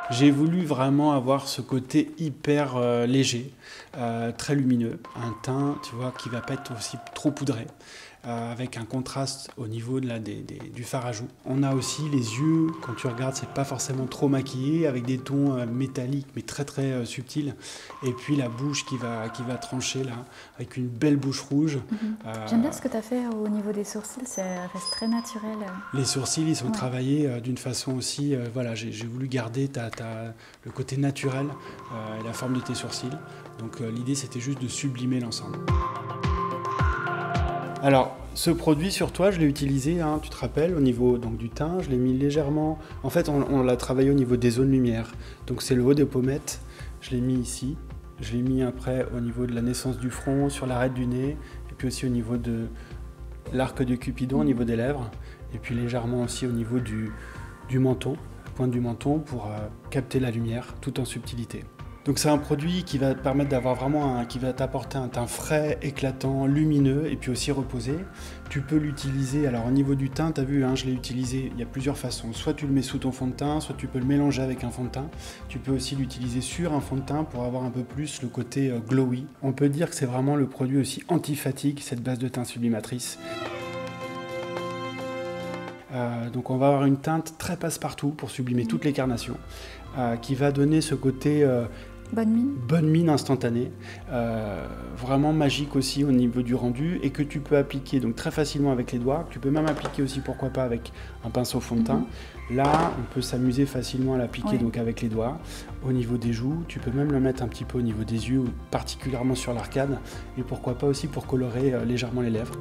J'ai voulu vraiment avoir ce côté hyper léger, très lumineux, un teint, tu vois, qui va pas être aussi trop poudré, avec un contraste au niveau de du fard à joues. On a aussi les yeux, quand tu regardes, c'est pas forcément trop maquillé, avec des tons métalliques mais très très subtils. Et puis la bouche qui va trancher là, avec une belle bouche rouge. J'aime bien ce que tu as fait au niveau des sourcils, ça reste très naturel. Les sourcils, ils sont travaillés d'une façon aussi, voilà, j'ai voulu garder le côté naturel et la forme de tes sourcils. Donc l'idée, c'était juste de sublimer l'ensemble. Alors, ce produit sur toi, je l'ai utilisé, hein, tu te rappelles, au niveau donc, du teint, je l'ai mis légèrement... En fait, on l'a travaillé au niveau des zones lumière. Donc c'est le haut des pommettes, je l'ai mis ici. Je l'ai mis après au niveau de la naissance du front, sur l'arête du nez, et puis aussi au niveau de l'arc de Cupidon, au niveau des lèvres, et puis légèrement aussi au niveau du menton, la pointe du menton, pour capter la lumière, tout en subtilité. Donc c'est un produit qui va te permettre d'avoir vraiment qui va t'apporter un teint frais, éclatant, lumineux et puis aussi reposé. Tu peux l'utiliser, alors au niveau du teint, tu as vu, hein, je l'ai utilisé, il y a plusieurs façons. Soit tu le mets sous ton fond de teint, soit tu peux le mélanger avec un fond de teint. Tu peux aussi l'utiliser sur un fond de teint pour avoir un peu plus le côté glowy. On peut dire que c'est vraiment le produit aussi anti-fatigue, cette base de teint sublimatrice. Donc on va avoir une teinte très passe-partout pour sublimer toutes les carnations, qui va donner ce côté bonne mine instantanée, vraiment magique aussi au niveau du rendu, et que tu peux appliquer donc très facilement avec les doigts. Tu peux même appliquer aussi, pourquoi pas, avec un pinceau fond de teint. Là, on peut s'amuser facilement à l'appliquer donc avec les doigts. Au niveau des joues, tu peux même le mettre un petit peu au niveau des yeux, particulièrement sur l'arcade, et pourquoi pas aussi pour colorer légèrement les lèvres.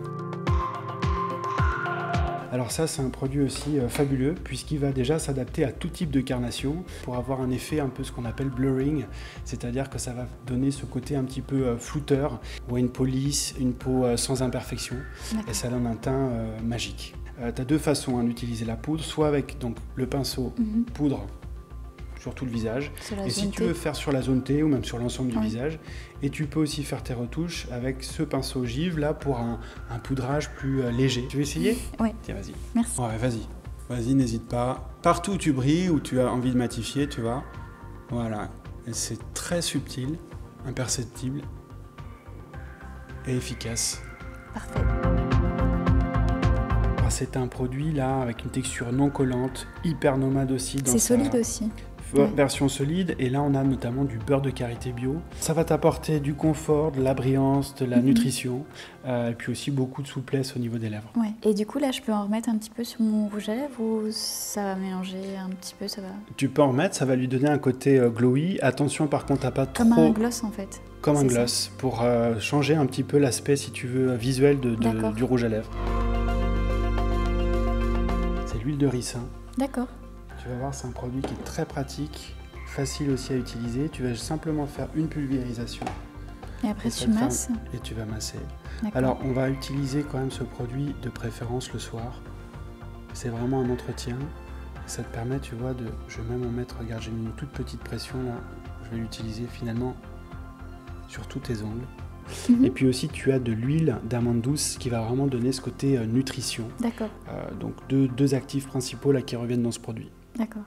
Alors ça, c'est un produit aussi fabuleux, puisqu'il va déjà s'adapter à tout type de carnation pour avoir un effet un peu ce qu'on appelle blurring, c'est-à-dire que ça va donner ce côté un petit peu flouteur, ou une police, une peau sans imperfection, et ça donne un teint magique. Tu as deux façons d'utiliser la poudre, soit avec donc, le pinceau poudre sur tout le visage, et si tu veux faire sur la zone T ou même sur l'ensemble du visage, et tu peux aussi faire tes retouches avec ce pinceau ogive là pour un poudrage plus léger. Tu veux essayer? Oui. Tiens, vas-y. Merci. Ouais, vas-y, n'hésite pas. Partout où tu brilles, où tu as envie de matifier, tu vois. Voilà, et c'est très subtil, imperceptible et efficace. Parfait. C'est un produit là avec une texture non collante, hyper nomade aussi. C'est solide aussi. Version solide, et là on a notamment du beurre de karité bio. Ça va t'apporter du confort, de la brillance, de la nutrition, et puis aussi beaucoup de souplesse au niveau des lèvres. Ouais. Et du coup là je peux en remettre un petit peu sur mon rouge à lèvres ou ça va mélanger un petit peu, ça va... Tu peux en remettre, ça va lui donner un côté glowy. Attention par contre à pas trop... Comme un gloss en fait. Comme un gloss, pour changer un petit peu l'aspect, si tu veux, visuel du rouge à lèvres. C'est l'huile de ricin. D'accord. Tu vas voir, c'est un produit qui est très pratique, facile aussi à utiliser. Tu vas simplement faire une pulvérisation. Et après tu masses. Et tu vas masser. Alors, on va utiliser quand même ce produit de préférence le soir. C'est vraiment un entretien. Et ça te permet, tu vois, de... Je vais même en mettre, regarde, j'ai mis une toute petite pression là. Je vais l'utiliser finalement sur tous tes ongles. Et puis aussi, tu as de l'huile d'amande douce qui va vraiment donner ce côté nutrition. D'accord. Donc deux actifs principaux là qui reviennent dans ce produit. D'accord.